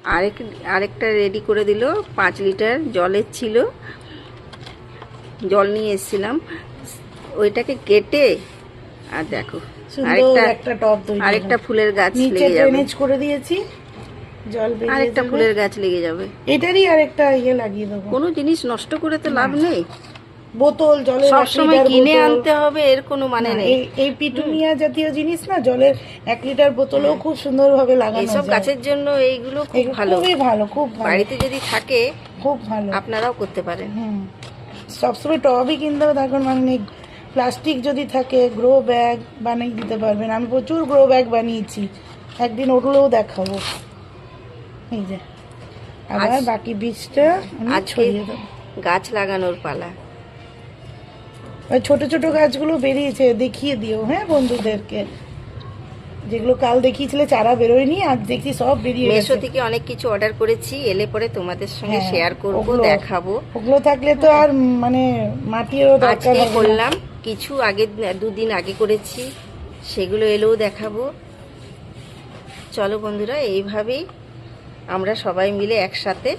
আরেকটা রেডি করে দিল। 5 লিটার জলের ছিল, জল নিয়ে এসেছিলাম, ওইটাকে কেটে আর দেখো একটা টব তৈরি, আরেকটা ফুলের গাছ নিচে ড্রেনেজ করে দিয়েছি, জল বেরিয়ে আরেকটা ফুলের গাছ লেগে যাবে। এটারই আরেকটা ইয়ে লাগিয়ে দেবো। কোনো জিনিস নষ্ট করে তো লাভ নেই। বোতল জলের সবসময় কিনে আনতে হবে এর কোনো মানে নেই। এই পিটুনিয়া জাতীয় জিনিস না, জলের 1 লিটার বোতলও খুব সুন্দরভাবে লাগানো যায়। এইসব গাছের জন্য এইগুলো খুব ভালো, খুবই ভালো, খুব ভালো। বাড়িতে যদি থাকে খুব ভালো, আপনারাও করতে পারেন। সবসময় টবই কিনতে হবে এখন মানে নেই। প্লাস্টিক যদি থাকে গ্রো ব্যাগ বানিয়ে দিতে পারবেন। আমি প্রচুর গ্রো ব্যাগ বানিয়েছি, একদিন ওগুলোও দেখাবো। এই যে আবার বাকি বীজটা ছড়িয়ে দেবো। গাছ লাগানোর পালা। ছোট ছোট গাছগুলো বেরিয়েছে, দেখিয়ে দিও হ্যাঁ বন্ধুদেরকে। যেগুলো কাল দেখিয়েছিলে চারা বেরোয়নি, আজ দেখছি সব বেরিয়ে গেছে। মেশো থেকে অনেক কিছু অর্ডার করেছি, এলে পরে তোমাদের সঙ্গে শেয়ার করব, দেখাবো। ওগুলো থাকলে তো আর মানে মাটিরও দরকার আজকে করলাম, কিছু আগে 2 দিন আগে করেছি, সেগুলো এলেও দেখাবো। চলো বন্ধুরা, এইভাবেই আমরা সবাই মিলে একসাথে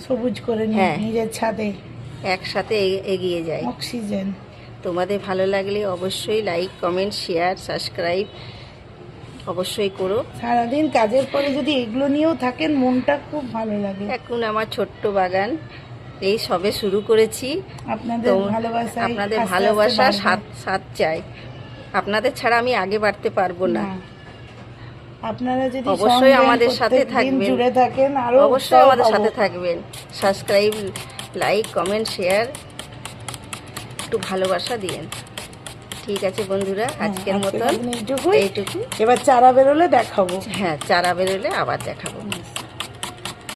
সবুজ করে নিজের ছাদে একসাথে এগিয়ে যাই। অক্সিজেন। তোমাদের ভালো লাগলে অবশ্যই লাইক, কমেন্ট, শেয়ার, সাবস্ক্রাইব অবশ্যই করো। সারাদিন কাজের পরে যদি এগুলো নিয়েও থাকেন মনটা খুব ভালো লাগে। এখন আমার ছোট্ট বাগান এই সবে শুরু করেছি। আপনাদের ভালোবাসা সাথ চাই। আপনাদের ছাড়া আমি আগে বাড়তে পারবো না। আপনারা যদি অবশ্যই আমাদের সাথে থাকবেন, জুড়ে থাকেন, আরো অবশ্যই আমাদের সাথে থাকবেন। সাবস্ক্রাইব, লাইক, কমেন্ট, শেয়ার, একটু ভালোবাসা দিয়েন। ঠিক আছে বন্ধুরা, আজকের মতন এইটুকু। এবার চারা বেরোলে দেখাবো। হ্যাঁ, চারা বেরোলে আবার দেখাবো।